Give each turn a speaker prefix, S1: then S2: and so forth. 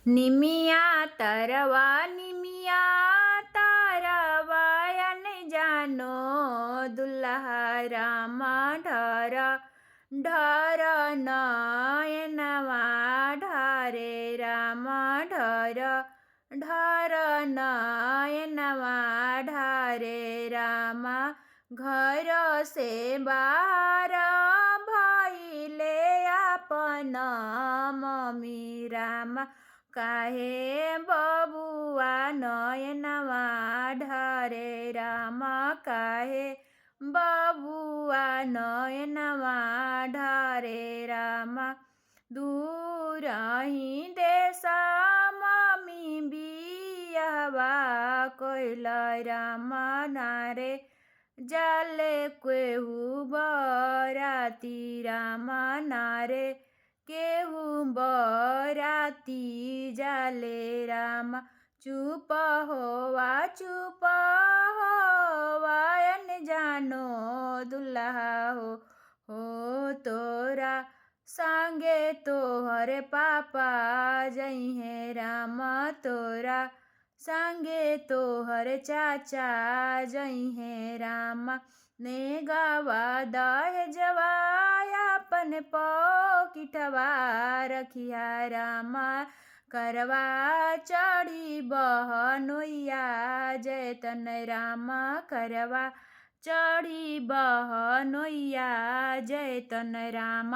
S1: નિમિયા તરવા નિમિયા તારવા અને જાનો દુલ્હા રામ ઢર ઢર નયનવા ઢારે રામ ઢર ઢર નયનવા ઢારે રામ ઘર સે બાર ભઈલે આપન મમ્મી રામ કાહે બબુઆ નયનવા ઢારે રામ કાહે બબુઆ નયનવા ઢારે રામ દૂર અહીં દેશ મમ્મી બિયાવા કોઈલ રામ નારે જાલે કેહું બરાતી રામ નારે કેહું બરાતી જાલે રામ ચૂપ હોવા અને જાનો દુલ્હા હો તોરા सांगे तोहरे पापा जई है राम तोरा सांगे तोहरे चाचा जई है राम ने गावा दहेजवा अपन पॉकिटवा रखिया राम करवा चढ़ी बहनोइया जयतन राम करवा चढ़ी बहनोइया जयतन राम।